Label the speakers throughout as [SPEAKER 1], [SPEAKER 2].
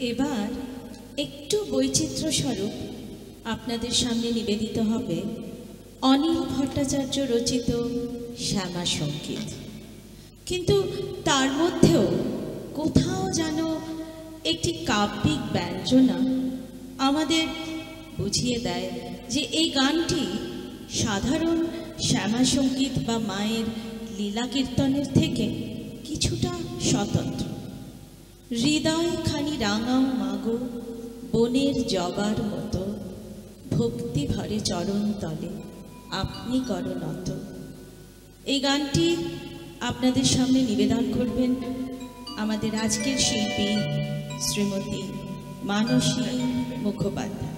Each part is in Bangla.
[SPEAKER 1] এবার একটু বৈচিত্র্য স্বরূপ আপনাদের সামনে নিবেদিত হবে অনিল ভট্টাচার্য রচিত শ্যামা সঙ্গীত। কিন্তু তার মধ্যেও কোথাও যেন একটি কাব্যিক ব্যঞ্জনা আমাদের বুঝিয়ে দেয় যে এই গানটি সাধারণ শ্যামা সঙ্গীত বা মায়ের লীলা কীর্তনের থেকে কিছুটা স্বতন্ত্র। হৃদয় খানি রাঙাও মাগো বনের জবার মতো, ভক্তি ভরে চরণ তলে আপনি করো নত। এই গানটি আপনাদের সামনে নিবেদন করবেন আমাদের আজকের শিল্পী শ্রীমতী মানসী মুখোপাধ্যায়।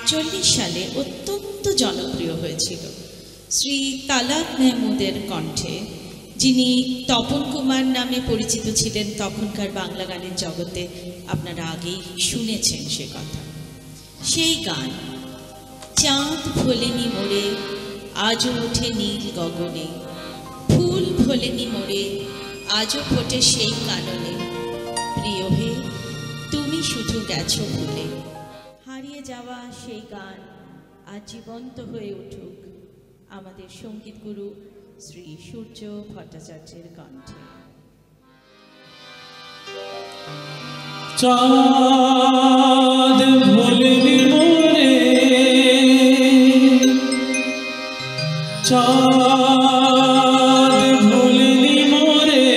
[SPEAKER 1] 1941 সালে অত্যন্ত জনপ্রিয় হয়েছিল শ্রী তালাত মেহমুদের কণ্ঠে, যিনি তপন কুমার নামে পরিচিত ছিলেন তখনকার বাংলা গানের জগতে। আপনারা আগেই শুনেছেন সে কথা। সেই গান চাঁদ ভোলেনি মোড়ে আজও ওঠে নীল গগনে, ফুল ভোলেনি মোড়ে আজও ফোটে সেই কাননে, প্রিয় হে তুমি শুধু গেছো ভুলে। হারিয়ে যাওয়া সেই গান আজ জীবন্ত হয়ে উঠুক আমাদের সঙ্গীত গুরু শ্রী সূর্য ভট্টাচার্যের কণ্ঠে।
[SPEAKER 2] চাঁদ ভোলেনি মোরে, চাঁদ ভোলেনি মোরে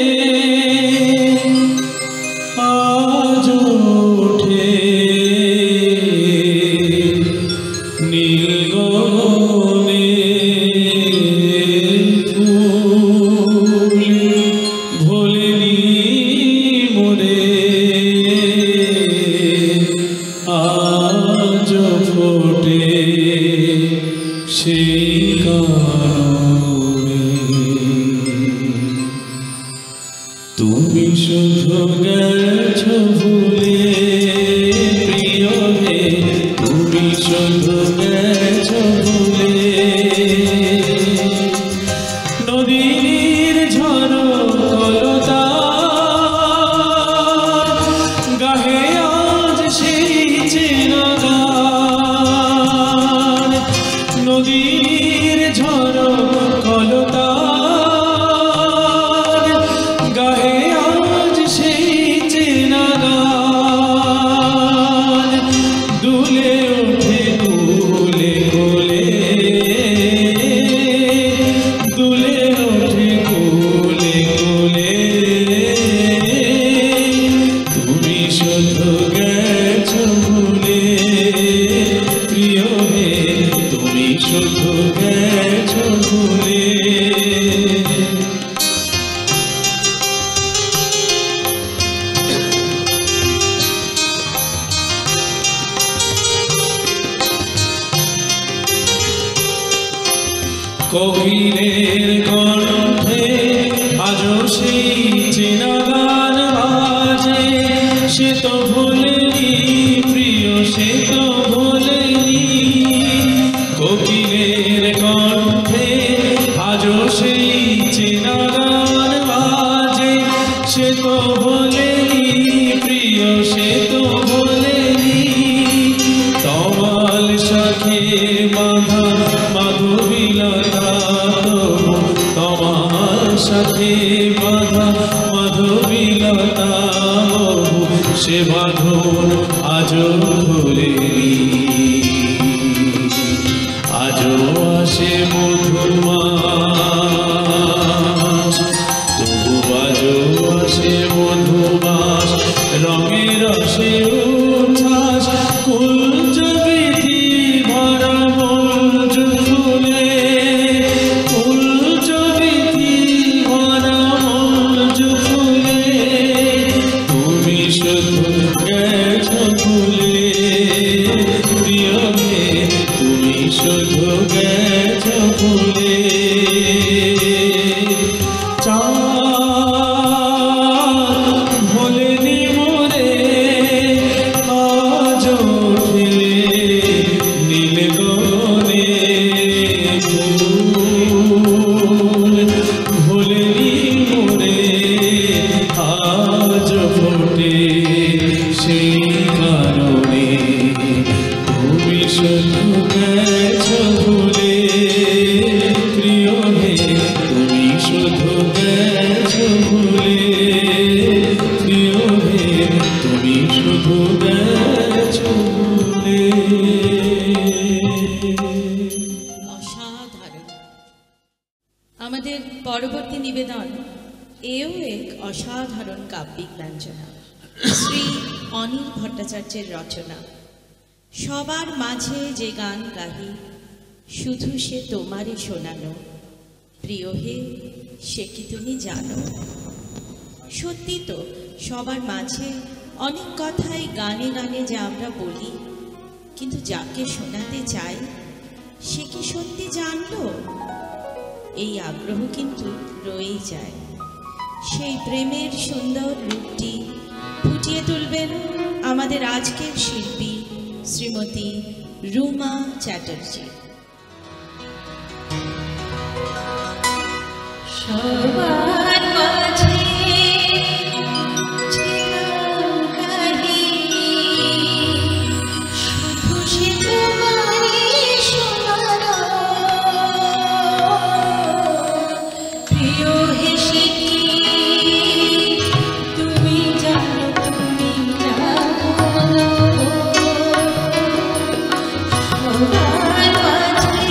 [SPEAKER 2] আজ ওঠে নীল গগনে, ফুল ভোলেনি মোরে আজ ফোটে সেই কারণে। তুমি শুধু গেছো ভুলে, প্রিয় হে তুমি শুধু গেছো ভুলে। নদীর ঝড়ো কলতা গাহে আজ সেই চেনা গান। নদীর ঝড়ো কলতা গাহে আজ সেই চেনা গান। দুলে ওঠে কোলে কোলে, দুলে ওঠে কোলে কোলে। তুমি শুধু গেছো ভুলে, প্রিয় হে তুমি শুধু গেছো ভুলে। কোকিলের কণ্ঠে আজও সেই চেনা গান বাজে। সে তো ভোলেনি প্রিয়, সে তো ভোলেনি। কোকিলের কণ্ঠে আজও সেই চেনা গান বাজে। সে তো ভোলেনি প্রিয়, সে তো ভোলেনি। তমাল শাখে বাঁধা মাধবীলতা, তোমার সাথে বাঁধা মাধবীলতা, সে বাঁধন আজও ভোলেনি। আজও আসে মধুর মাস, তবু আজও আসে মধুর মাস। রঙে রসে উচ্ছ্বাস, কুঞ্জ বিধি ভরা মঞ্জ ফুলে, কুঞ্জ বিধি ভরা মঞ্জ ফুলে। তুমি শুধু গেছো ভুলে, প্রিয় হে তুমি শুধু গেছো ভুলে। চাঁদ ভোলেনি মোরে আজ ওঠে নীল গগনে, ফুল ভোলেনি মোরে আজ ফোটে সেই কারণে। তুমি শুধু গেছো ভুলে, প্রিয় হে তুমি শুধু গেছো ভুলে, প্রিয় হে তুমি শুধু গেছো ভুলে।
[SPEAKER 1] অসাধারণ। আমাদের পরবর্তী নিবেদন এও এক অসাধারণ কাব্যিক ব্যঞ্জনা, শ্রী অনিল ভট্টাচার্যের রচনা। সবার মাঝে যে গান গাহি, শুধু সে তোমারে শোনানো, প্রিয় হে সে কি তুমি জানো। সত্যি তো, সবার মাঝে অনেক কথাই গানে গানে যে আমরা বলি, কিন্তু যাকে শোনাতে চাই সে কি সত্যি জানলো? এই আগ্রহ কিন্তু রয়েই যায়। সেই প্রেমের সুন্দর রূপটি ফুটিয়ে তুলবেন আমাদের আজকের শিল্পী শ্রীমতী রুমা চ্যাটার্জি।
[SPEAKER 3] সবার মাঝে শুধু সে তোমারই শোনানো প্রিয় হেসে কি তুমি জানো, তুমি জানো সবার মাঝে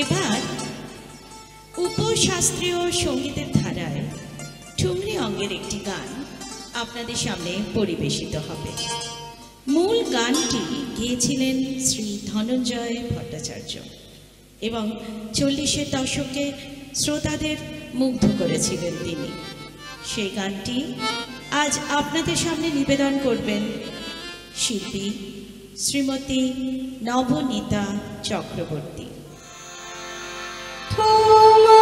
[SPEAKER 1] এবার উপশাস্ত্রীয় সঙ্গীতের ধারায় ঠুমরি অঙ্গের একটি গান আপনাদের সামনে পরিবেশিত হবে। মূল গানটি গেয়েছিলেন শ্রী ধনঞ্জয় ভট্টাচার্য এবং 40-এর দশকে শ্রোতাদের মুগ্ধ করেছিলেন তিনি। সেই গানটি আজ আপনাদের সামনে নিবেদন করবেন শিল্পী শ্রীমতী নবনীতা চক্রবর্তী।
[SPEAKER 3] ছলো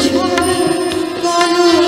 [SPEAKER 3] ছলো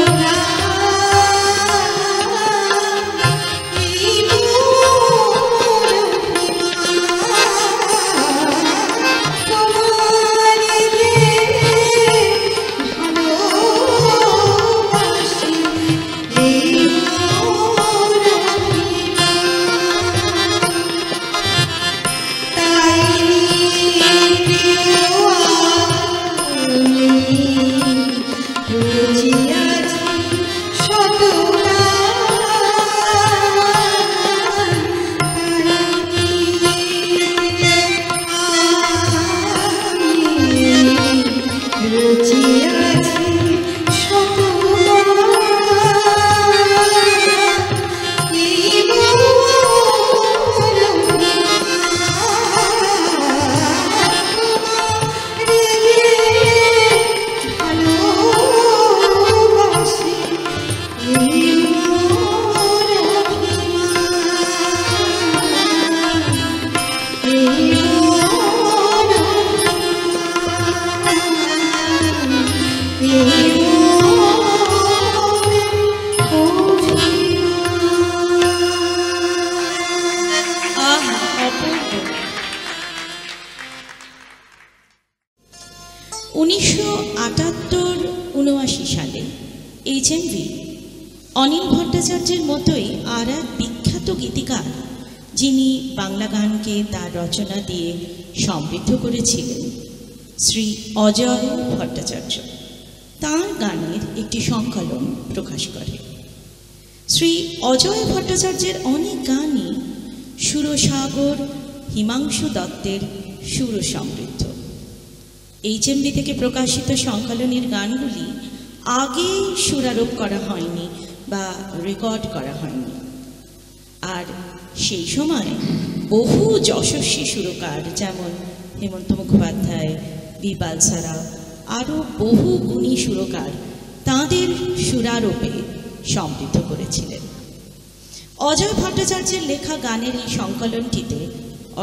[SPEAKER 1] সালে এইচএমভি অনিল ভট্টাচার্যের মতোই আর এক বিখ্যাত গীতিকার, যিনি বাংলা গানকে তার রচনা দিয়ে সমৃদ্ধ করেছিলেন, শ্রী অজয় ভট্টাচার্য তাঁর গানের একটি সংকলন প্রকাশ করে। শ্রী অজয় ভট্টাচার্যের অনেক গানই সুরসাগর হিমাংশু দত্তের সুর সমৃদ্ধ। এইচএমভি থেকে প্রকাশিত সংকলনের গানগুলি আগে সুরারোপ করা হয়নি বা রেকর্ড করা হয়নি, আর সেই সময় বহু যশস্বী সুরকার যেমন হেমন্ত মুখোপাধ্যায়, বি বালসারা, আরও বহু গুণী সুরকার তাঁদের সুরারোপে সমৃদ্ধ করেছিলেন। অজয় ভট্টাচার্যের লেখা গানের এই সংকলনটিতে,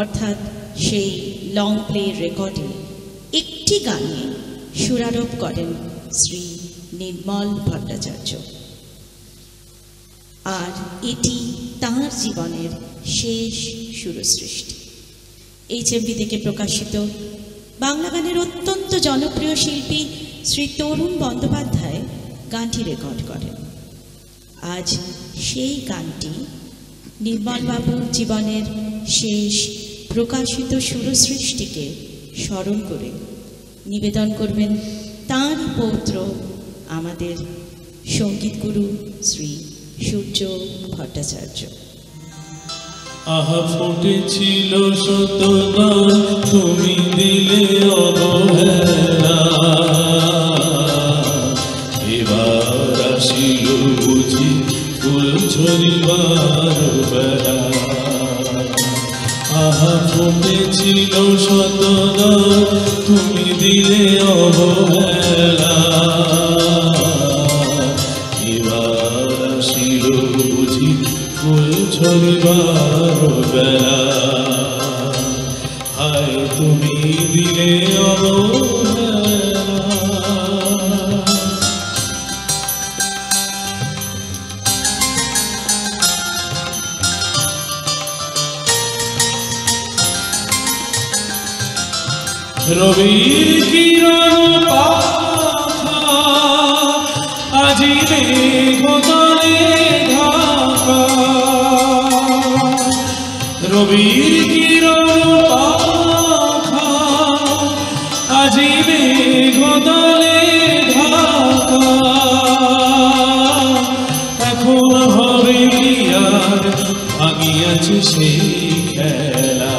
[SPEAKER 1] অর্থাৎ সেই লং প্লে রেকর্ডে, একটি গানে সুরারোপ করেন শ্রী নির্মল ভট্টাচার্য, আর এটি তাঁর জীবনের শেষ সুরসৃষ্টি। এইচএমভি থেকে প্রকাশিত বাংলা গানের অত্যন্ত জনপ্রিয় শিল্পী শ্রী তরুণ বন্দ্যোপাধ্যায় গানটি রেকর্ড করেন। আজ সেই গানটি নির্মলবাবুর জীবনের শেষ প্রকাশিত সুরসৃষ্টিকে স্মরণ করে নিবেদন করবেন তাঁর পৌত্র, আমাদের সঙ্গীতগুরু শ্রী সূর্য ভট্টাচার্য।
[SPEAKER 2] আহা ফুটেছিল শতনা, তুমি দিলে অবহেলা, এবার আসিল বুঝি ফুল ঝরিবার বেলা। আহা ফুটেছিল শতনা, তুমি দিলে অবহেলা, এবার আসিল বুঝি ফুল ঝরিবার বেলা। হায় তুমি দিলে অবহেলা। রবির কিরণ পাখা আজি মেঘদলে ঢাকা, রবির কিরণ পাখা আজি মেঘদলে ঢাকা। এখন হবে কি আর ভাঙিয়াছে সেই খেলা,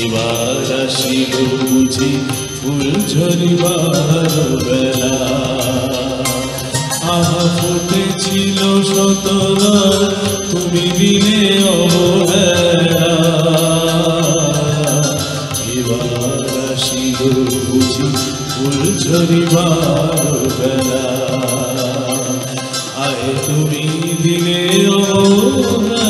[SPEAKER 2] এবার আসিল বুঝি ফুল ঝরিবার বেলা। আহা ফুটেছিল শতনা, তুমি দিলে অবহেলা, এবার আসিল বুঝি ফুল ঝরিবার বেলা। আয় তুমি দিলে অবহেলা।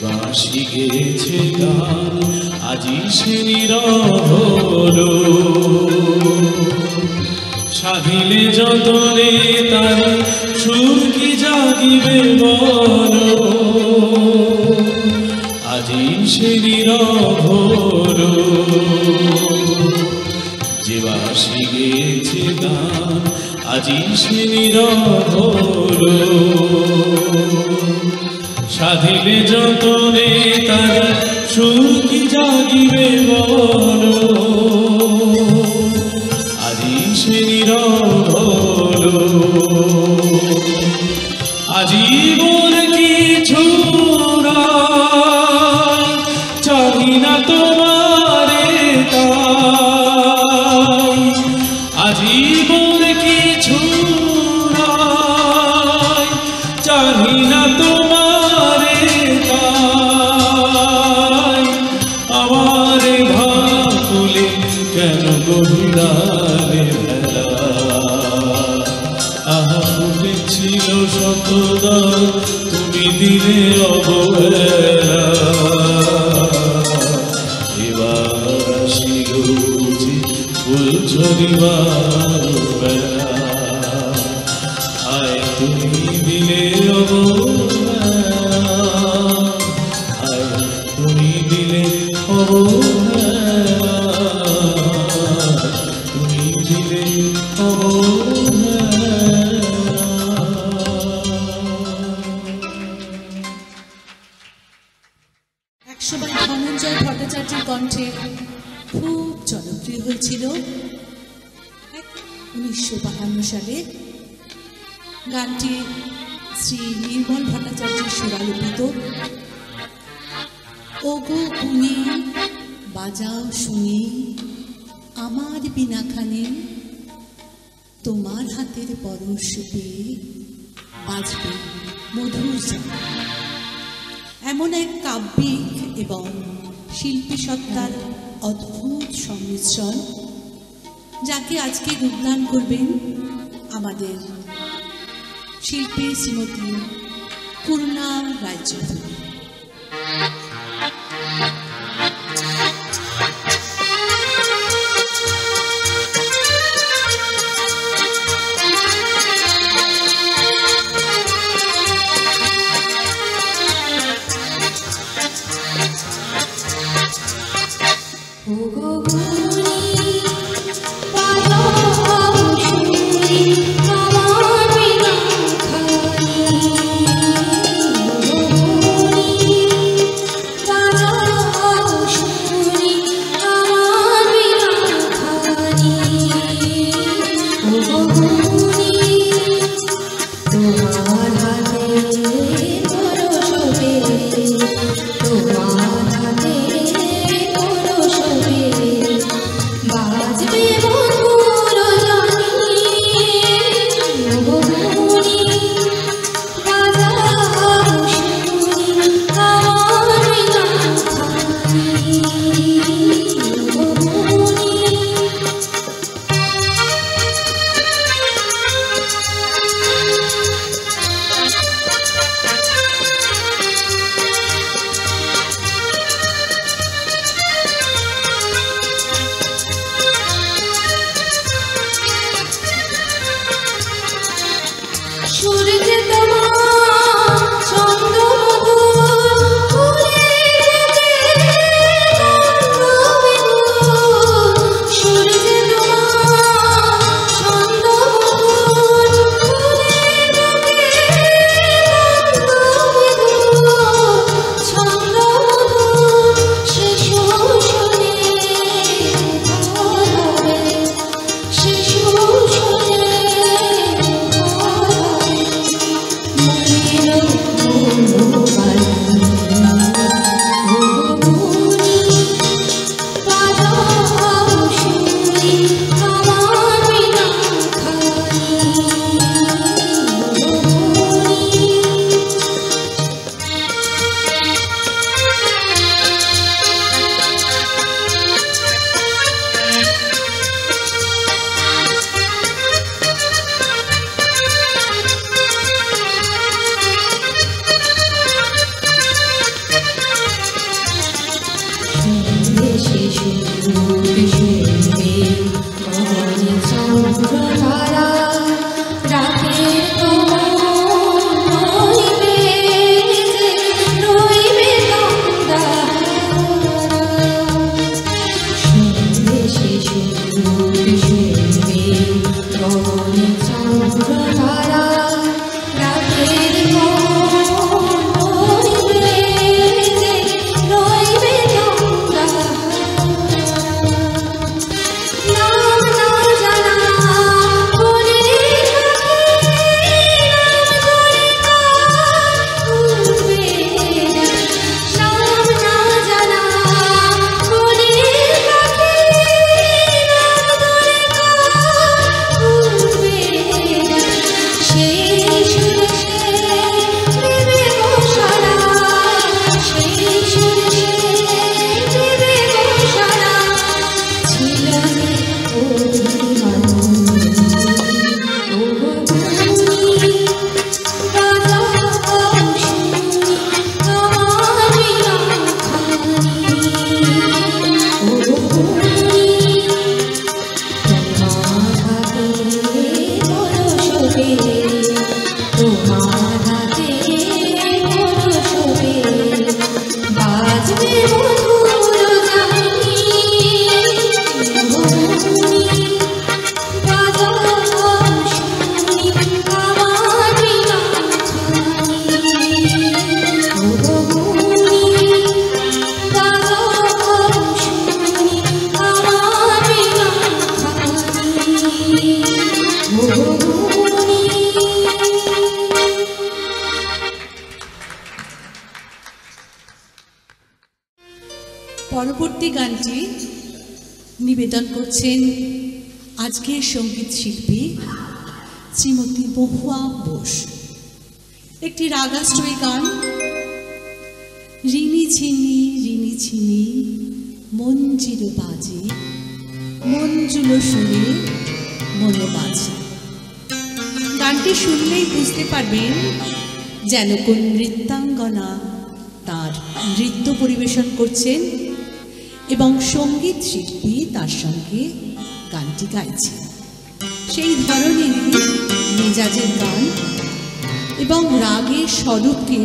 [SPEAKER 2] বাঁশি গেছে গান আজি সে নীরব হলো, সাধিলে যতনে তার সুর কি জাগিবে বলো। আজি সে নীরব হলো, যে বাঁশি গেছে গান আজি সে নীরব হলো, সাধিলে যতনে তার সুর কি জাগিবে বলো। গভীরালে ভেলা আহা ফুটেছিল শতদল তুমি দিলে অবহেলা এবার আসিল বুঝি ফুল ঝরিবার বেলা আয় তুমি দিলে অবহেলা আয় তুমি দিলে অবহেলা তুমি দিলে অবহেলা।
[SPEAKER 4] একসময় ধনঞ্জয় ভট্টাচার্যের কণ্ঠে খুব জনপ্রিয় হয়েছিল 1952 সালে। গানটি শ্রী নির্মল ভট্টাচার্যের সুরালোপিত। ওগো তুমি বাজাও শুনি আমার বিনাখানে, তোমার হাতের পরশ পেয়ে বাজবে মধুর গান। এমন এক কাব্যিক এবং শিল্পী সত্তার অদ্ভুত সংমিশ্রণ, যাকে আজকে রূপদান করবেন আমাদের শিল্পী শ্রীমতী পূর্ণা রায়চৌধুরী। পরবর্তী গানটি নিবেদন করছেন আজকের সঙ্গীত শিল্পী শ্রীমতী মহুয়া বোস। একটি রাগাশ্রয়ী গান। ঋণী ছিনি মঞ্জিল বাজে, মঞ্জুল সুরে মনো বাজে। গানটি শুনলেই বুঝতে পারবেন যেন কোন নৃত্যাঙ্গনা তার নৃত্য পরিবেশন করছেন এবং সঙ্গীত শিল্পী তার সঙ্গে গানটি গাইছেন। সেই ধরনেরই মেজাজের গান এবং রাগের স্বরূপকে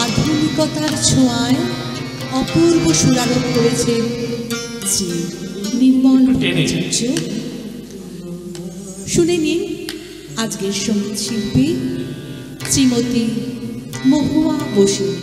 [SPEAKER 4] আধুনিকতার ছোঁয়ায় অপূর্ব সুরারোপ করেছেন শ্রী নির্মল ভট্টাচার্য। শুনে নিন আজকের সঙ্গীত শিল্পী শ্রীমতী মহুয়া বোসের।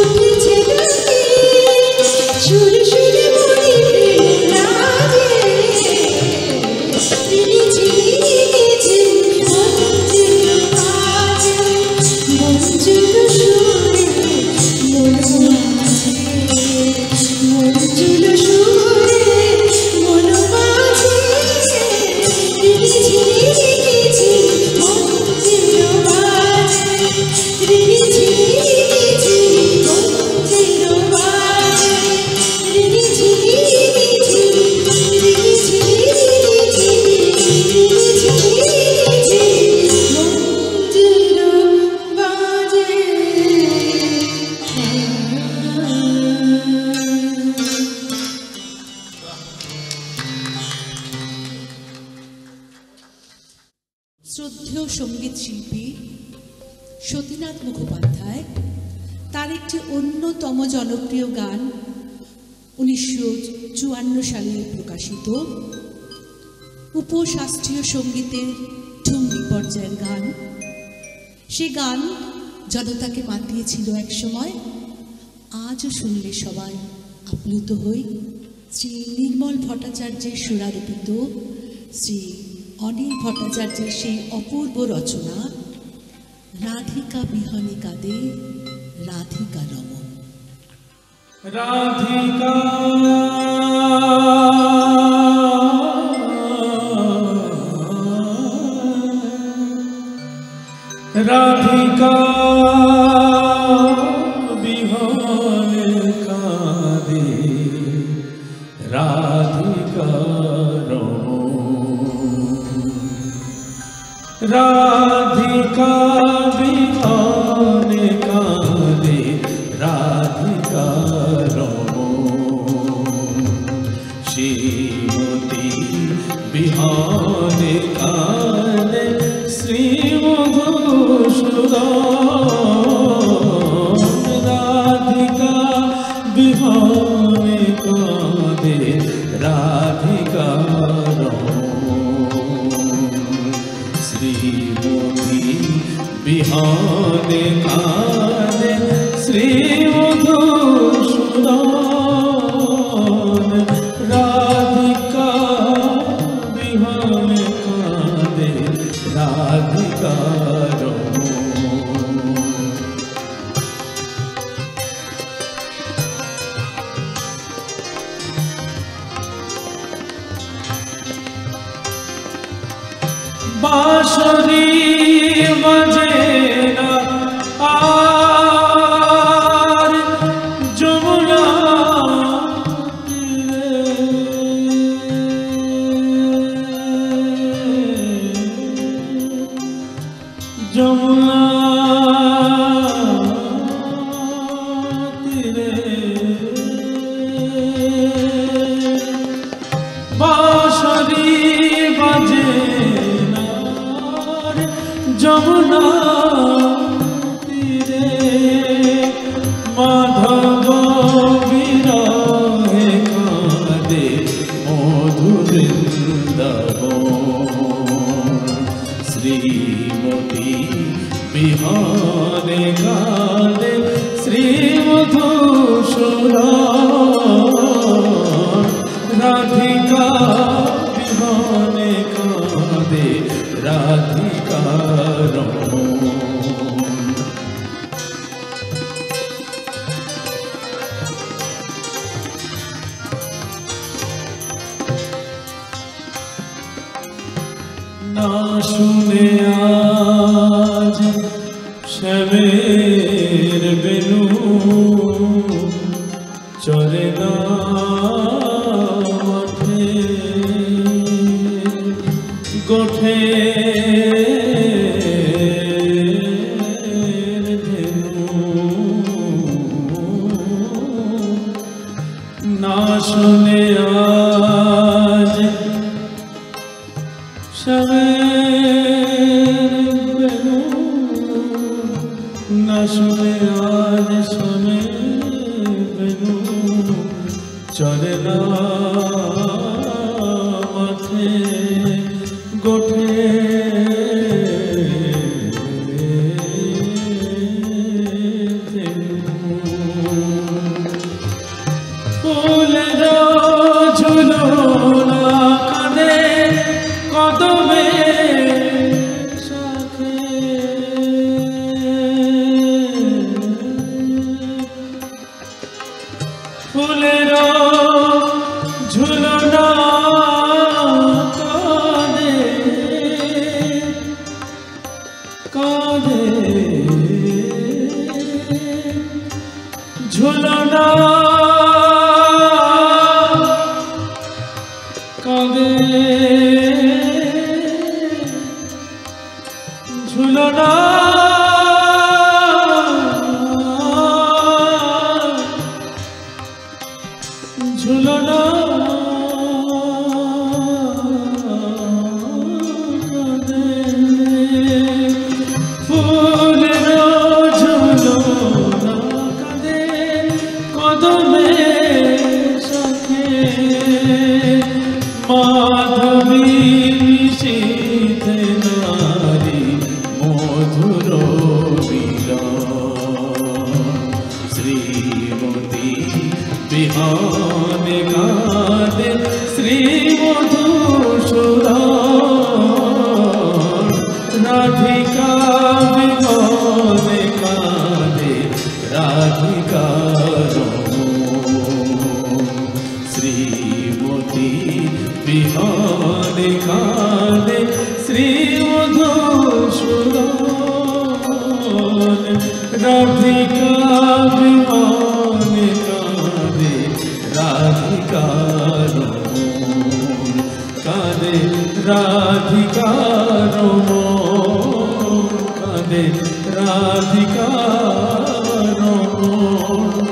[SPEAKER 3] উঠেছে
[SPEAKER 4] শ্রদ্ধেয় সঙ্গীত শিল্পী সতীনাথ মুখোপাধ্যায় তার একটি অন্যতম জনপ্রিয় গান 1954 সালে প্রকাশিত উপশাস্ত্রীয় সঙ্গীতের ঠুমরি পর্যায়ের গান। সে গান জনতাকে মাতিয়েছিল এক সময়, আজও শুনলে সবাই আপ্লুত হই। শ্রী নির্মল ভট্টাচার্যের সুরারোপিত শ্রী অনিল ভট্টাচার্যের সেই অপূর্ব রচনা রাধিকা বিহানে কাঁদে রাধিকা রমন।
[SPEAKER 2] রাধিকা রাধিকা বিহানে কাঁদে রাধিকা রাধিকা বিহানে কাঁদে রাধিকা শ্রীমতী বিহানে কাঁদে শ্রীমধুসূদন রাধিকা বিহানে কাঁদে রাধিকা শ্রীমতী বিহানে কাঁদে শ্রীমধুসূদন রাধিকা বিহানে কাঁদে রাধিকা বাঁশরি বাজে না আর যমুনা যমুনা তীরে বাঁশরি বাজে যমুনা তীরে মাধব বিরহে কাঁদে মধুবৃন্দাবন শ্রীমতী বিহানে কাঁদে শ্রীমধুসূদন রাধিকা বিহানে কাঁদে রাধিকা না শুনে আজ শ্যামের বেনু চলে না মাঠে গোঠে না শুনে আজ শ্যামের বেনু না শুনে আজ শ্যামের বেনু চলে না মাঠে গোঠে ফুলের ঝুলনা কাঁদে কদমে শাখে ঝুলনা কাঁদে ঝুলনা ঝুলনা মাধবী মিশিত নারী মধুর শ্রীমতী বিহানে কাঁদে শ্রীমধুসূদন রাধিকা বিহানে কাঁদে রাধিকা শ্রীমতী বিহানে কাঁদে শ্রীমধুসূদন রাধিকা বিহানে কাঁদে রাধিকা কাঁদে রাধিকা কাঁদে রাধিকা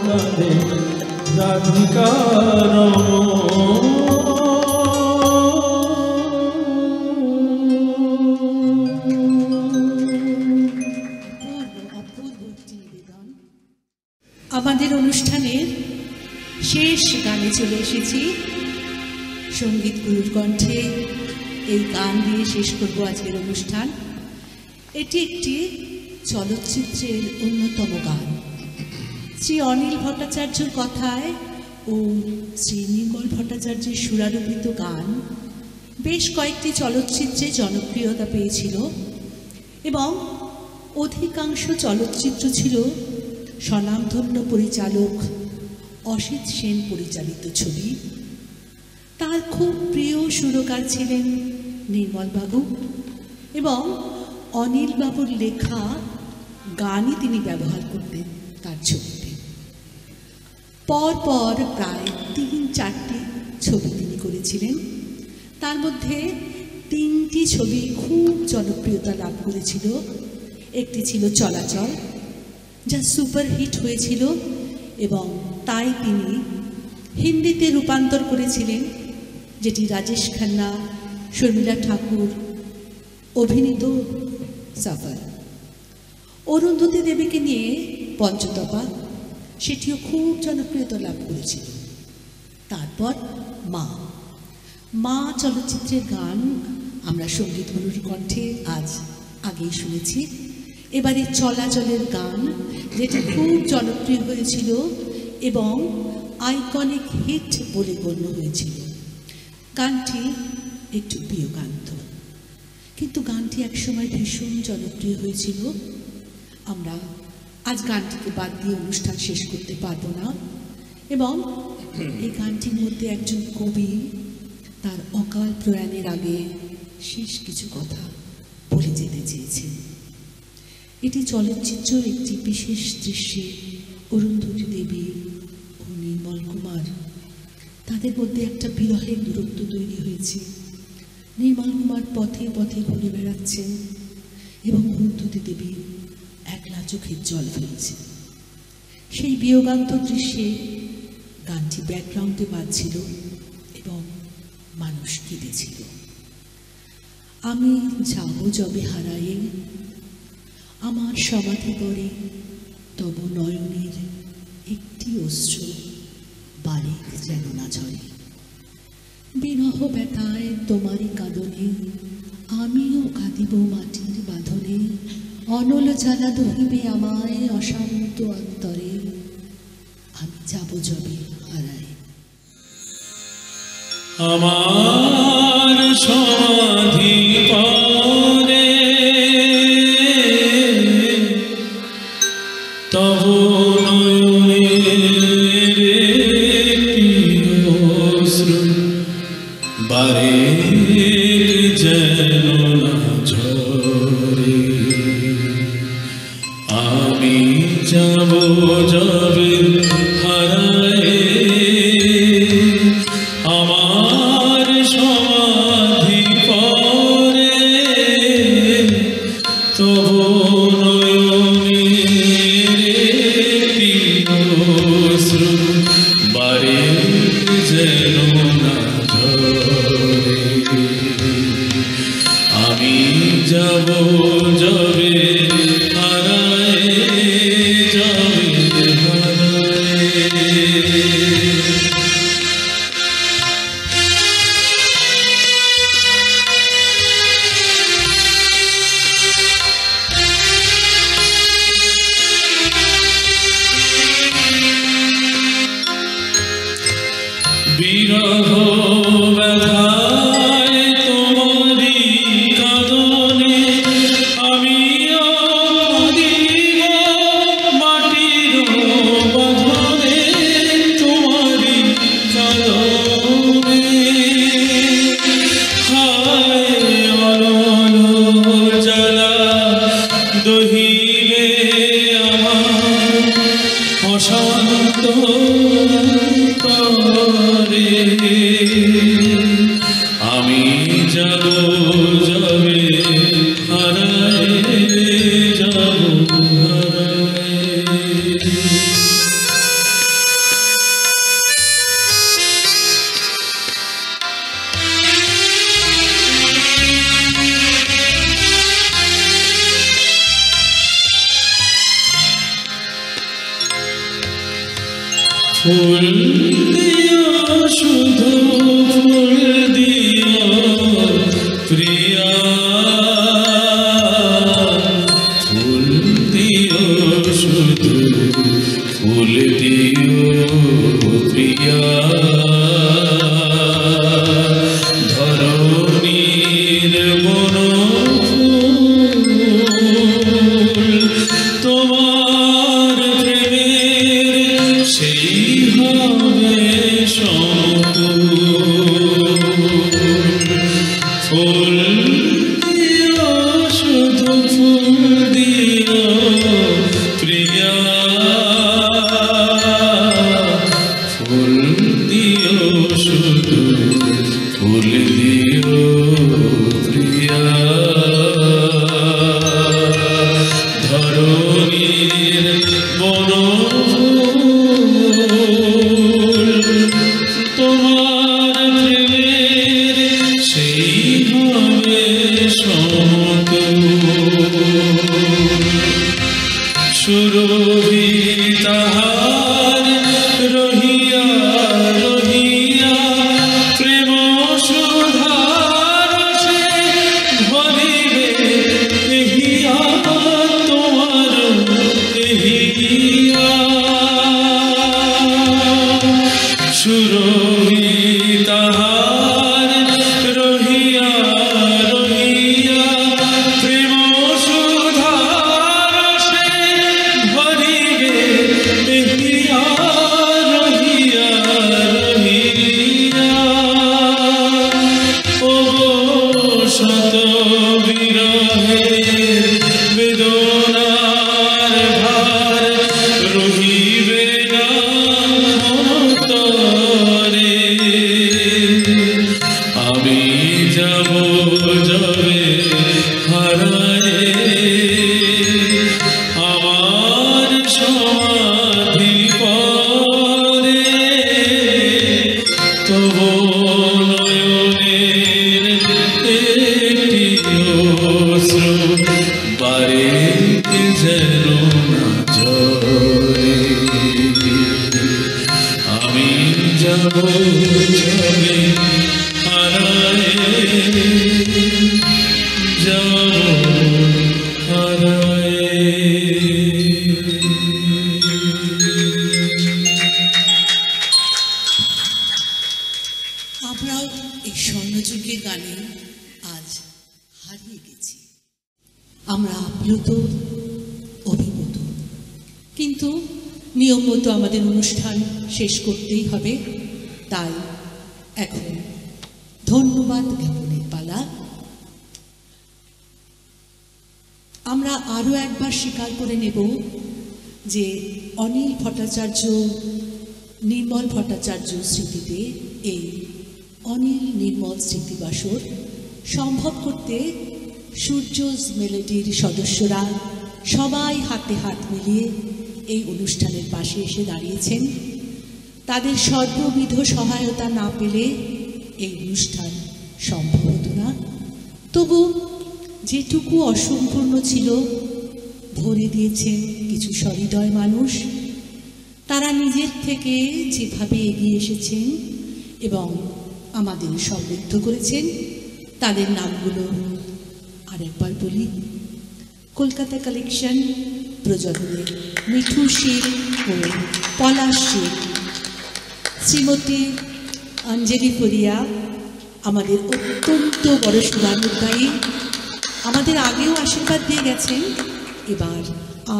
[SPEAKER 2] কাঁদে রাধিকা
[SPEAKER 4] আমাদের অনুষ্ঠানের শেষ গানে চলে এসেছি। সঙ্গীত গুরুর কণ্ঠে এই গান দিয়ে শেষ করব আজকের অনুষ্ঠান। এটি একটি চলচ্চিত্রের অন্যতম গান। শ্রী অনিল ভট্টাচার্যর কথায় ও শ্রী নির্মল ভট্টাচার্যের সুরারোপিত গান বেশ কয়েকটি চলচ্চিত্রে জনপ্রিয়তা পেয়েছিল এবং অধিকাংশ চলচ্চিত্র ছিল স্বনামধন্য পরিচালক অসিত সেন পরিচালিত ছবি। তার খুব প্রিয় সুরকার ছিলেন নির্মলবাবু এবং অনিলবাবুর লেখা গানই তিনি ব্যবহার করতেন তার ছবিতে। পরপর প্রায় ৩-৪টি ছবি তিনি করেছিলেন। তার মধ্যে 3টি ছবি খুব জনপ্রিয়তা লাভ করেছিল। একটি ছিল চলাচল, যা সুপারহিট হয়েছিল এবং তাই তিনি হিন্দিতে রূপান্তর করেছিলেন, যেটি রাজেশ খান্না, শর্মিলা ঠাকুর অভিনীত সাফার। অরুন্ধতী দেবীকে নিয়ে পঞ্চতপা, সেটিও খুব জনপ্রিয়তা লাভ করেছিল। তারপর মা চলচ্চিত্রের গান আমরা সঙ্গীত গুরুর কণ্ঠে আজ আগেই শুনেছি। এবারে চলাচলের গান, যেটি খুব জনপ্রিয় হয়েছিল এবং আইকনিক হিট বলে গণ্য হয়েছিল। গানটি একটু বিয়োগান্ত, কিন্তু গানটি একসময় ভীষণ জনপ্রিয় হয়েছিল। আমরা আজ গানটিকে বাদ দিয়ে অনুষ্ঠান শেষ করতে পারবো না এবং এই গানটির মধ্যে একজন কবি তার অকাল প্রয়াণের আগে শেষ কিছু কথা বলে যেতে চেয়েছেন। এটি চলচ্চিত্র একটি বিশেষ দৃশ্যে অরুন্ধতী দেবী ও নির্মল কুমার, তাদের মধ্যে একটা বিরহের দূরত্ব তৈরি হয়েছে। নির্মল কুমার পথে পথে ঘুরে বেড়াচ্ছেন এবং অরুন্ধতী দেবী একলা চোখের জল ফেলছে। সেই বিয়োগান্ত দৃশ্যে গানটি ব্যাকগ্রাউন্ডে বাজছিল এবং মানুষ কেঁদেছিল। আমি যাব যবে হারায়ে, আমার সমাধি করে তব নয়নের একটি অশ্রু বারেক যেন না ঝরে। বিরহ ব্যথায় তোমারই কাঁদনে আমিও কাঁদিব মাটির বাঁধনে। অনল জ্বালা দহিবে আমায় অশান্ত অন্তরে, আমি যাব যবে হারায়ে।
[SPEAKER 2] আমার সমাধি পরে তব নয়নের একটি অশ্রু বারেক যেন না ঝরে। আমি যাব যবে হারায়ে। ফুল দিও শুধু ফুল দিও প্রিয়া, ফুল দিও শুধু ফুল দিও প্রিয়া, ধরণীর বনফুল তোমার প্রেমের সেই হবে সমতুল। ফুল দিও শুধু ফুল দিও প্রিয়া, ফুল দিও শুধু ফুল দিও প্রিয়া, ধরণীর বনফুল তোমার প্রেমের সেই হবে সমতুল। সুরভি তাহার রহিয়া রহিয়া প্রেম সুধার সে ভরিবে এহিয়া তোমার এহিয়া। সুরভি তাহার রহিয়া রহিয়া প্রেম সুধার সে ভরিবে এহিয়া রহিয়া রহিয়া। ও শত বিরহের বেদনার ভার রহিবে না অন্তরে, আমি যাব যাবে হারায়ে আমার সমাধি পরে, তবু নয়নের একটি অশ্রু বারে যেন না ঝরে, আমি যাব যাবে হারায়ে যাব হারায়ে।
[SPEAKER 4] আমরাও এই স্বর্ণযুগের গানে আজ হারিয়ে গেছি। আমরা আপ্লুত অভিভূত, কিন্তু নিয়ম মতো আমাদের অনুষ্ঠান শেষ করতেই হবে। তাই এখন ধন্যবাদ জ্ঞাপনের পালা। আমরা আরও একবার স্বীকার করে নেব যে অনিল ভট্টাচার্য, নির্মল ভট্টাচার্য স্মৃতিতে এই অনিল নির্মল স্মৃতিবাসর সম্ভব করতে সূর্যস মেলোডির সদস্যরা সবাই হাতে হাত মিলিয়ে এই অনুষ্ঠানের পাশে এসে দাঁড়িয়েছেন। তাদের সর্ববিধ সহায়তা না পেলে এই অনুষ্ঠান সম্ভব হতো না। তবু যেটুকু অসম্পূর্ণ ছিল ভরে দিয়েছেন কিছু সহৃদয় মানুষ। তারা নিজের থেকে যেভাবে এগিয়ে এসেছেন এবং আমাদের সমৃদ্ধ করেছেন, তাদের নামগুলো আরেকবার বলি। কলকাতা কালেকশন প্রযোজনে মিঠু শীল ও পলাশ শীল, শ্রীমতী অঞ্জলি ফরিয়া আমাদের অত্যন্ত বড় শুভানুধ্যায়ী, আমাদের আগেও আশীর্বাদ দিয়ে গেছেন, এবার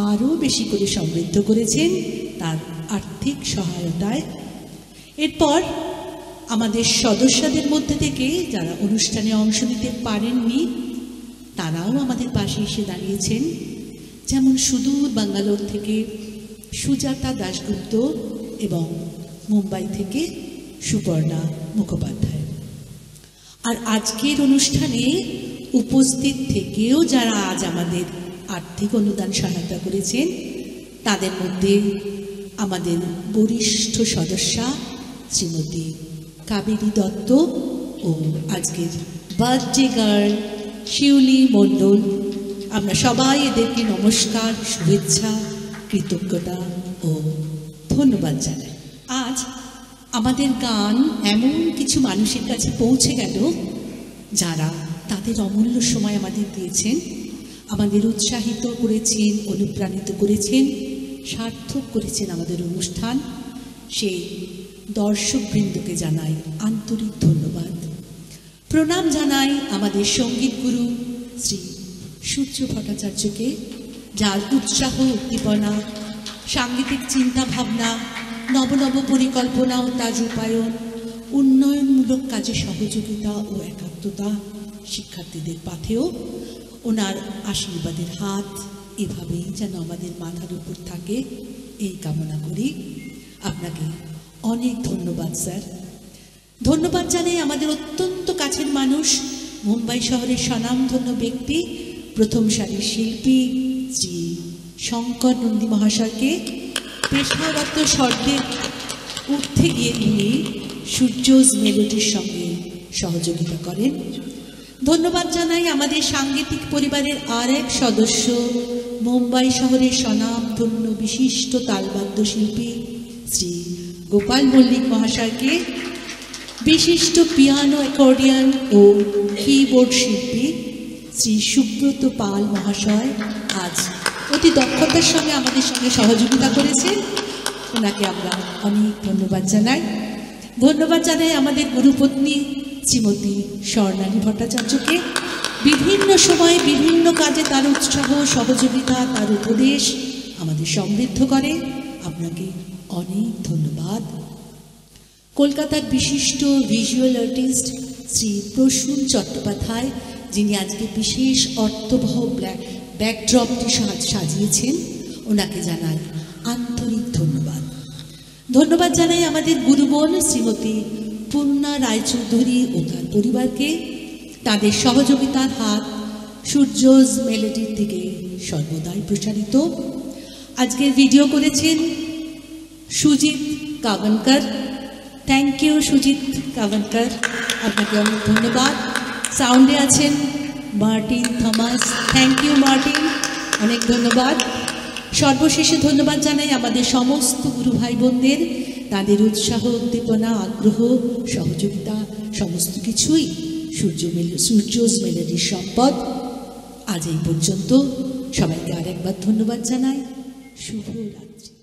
[SPEAKER 4] আরও বেশি করে সমৃদ্ধ করেছেন তার আর্থিক সহায়তায়। এরপর আমাদের সদস্যদের মধ্যে থেকে যারা অনুষ্ঠানে অংশ নিতে পারেননি তারাও আমাদের পাশে এসে দাঁড়িয়েছেন, যেমন সুদূর ব্যাঙ্গালোর থেকে সুজাতা দাশগুপ্ত এবং মুম্বাই থেকে সুপর্ণা মুখোপাধ্যায়। আর আজকের অনুষ্ঠানে উপস্থিত থেকেও যারা আজ আমাদের আর্থিক অনুদান সহায়তা করেছেন তাদের মধ্যে আমাদের বরিষ্ঠ সদস্যা শ্রীমতী কাবেরী দত্ত ও আজকের বার্থডে গার্ল শিউলি মণ্ডল। আমরা সবাই এদেরকে নমস্কার, শুভেচ্ছা, কৃতজ্ঞতা ও ধন্যবাদ জানাই। আজ আমাদের গান এমন কিছু মানুষের কাছে পৌঁছে গেল যারা তাদের অমূল্য সময় আমাদের দিয়েছেন, আমাদের উৎসাহিত করেছেন, অনুপ্রাণিত করেছেন, সার্থক করেছেন আমাদের অনুষ্ঠান। সেই দর্শকবৃন্দকে জানাই আন্তরিক ধন্যবাদ। প্রণাম জানাই আমাদের সঙ্গীত গুরু শ্রী সূর্য ভট্টাচার্যকে, যার উৎসাহ, উদ্দীপনা, সাংগীতিক চিন্তা ভাবনা, নব নব পরিকল্পনা ও তার রূপায়ণ, উন্নয়নমূলক কাজে সহযোগিতা ও একাত্মতা, শিক্ষার্থীদের পাথেও ওনার আশীর্বাদের হাত এভাবেই যেন আমাদের মাথার উপর থাকে, এই কামনা করি। আপনাকে অনেক ধন্যবাদ স্যার। ধন্যবাদ জানাই আমাদের অত্যন্ত কাছের মানুষ, মুম্বাই শহরের স্বনামধন্য ব্যক্তি, প্রথম সারির শিল্পী শ্রী শঙ্কর নন্দী মহাশয়কে। পেশাগত স্বর্গে উঠতে গিয়ে তিনি সূর্যজ মেলোডির সঙ্গে সহযোগিতা করেন। ধন্যবাদ জানাই আমাদের সাংগীতিক পরিবারের আর এক সদস্য, মুম্বাই শহরের স্বনামধন্য বিশিষ্ট তালবাদ্য শিল্পী শ্রী গোপাল মল্লিক মহাশয়কে। বিশিষ্ট পিয়ানো, অ্যাকর্ডিয়ন ও কিবোর্ড শিল্পী শ্রী সুব্রত পাল মহাশয় আজ অতি দক্ষতার সঙ্গে আমাদের সঙ্গে সহযোগিতা করেছেন, ওনাকে আমরা অনেক ধন্যবাদ জানাই। ধন্যবাদ জানাই আমাদের গুরুপত্নী শ্রীমতী স্বর্ণালী ভট্টাচার্যকে। বিভিন্ন সময়ে বিভিন্ন কাজে তার উৎসাহ, সহযোগিতা, তার উপদেশ আমাদের সমৃদ্ধ করে, আপনাকে অনেক ধন্যবাদ। কলকাতার বিশিষ্ট ভিজুয়াল আর্টিস্ট শ্রী প্রসূন চট্টোপাধ্যায়, যিনি আজকে বিশেষ অর্থবহ ব্যাকড্রপটি সাজিয়েছেন, ওনাকে জানাই আন্তরিক ধন্যবাদ। ধন্যবাদ জানাই আমাদের গুরুবোন শ্রীমতী পূর্ণা রায়চৌধুরী ও তার পরিবারকে। তাদের সহযোগিতার হাত সূর্যজ মেলোডির দিকে সর্বদাই প্রসারিত। আজকের ভিডিও করেছেন সুজিত কাভানকর। থ্যাংক ইউ সুজিত কাভানকর, আপনাকে অনেক ধন্যবাদ। সাউন্ডে আছেন Martin Thomas, thank you Martin, অনেক ধন্যবাদ। সর্বশেষে ধন্যবাদ জানাই আমাদের সমস্ত গুরু ভাই বোনদের, তাদের উৎসাহ, উদ্দীপনা, আগ্রহ, সহযোগিতা সমস্ত কিছুই সূর্যজ মেলোডির সম্পদ। আজ এই পর্যন্ত, সবাইকে আরেকবার ধন্যবাদ জানাই। শুভরাত্রি।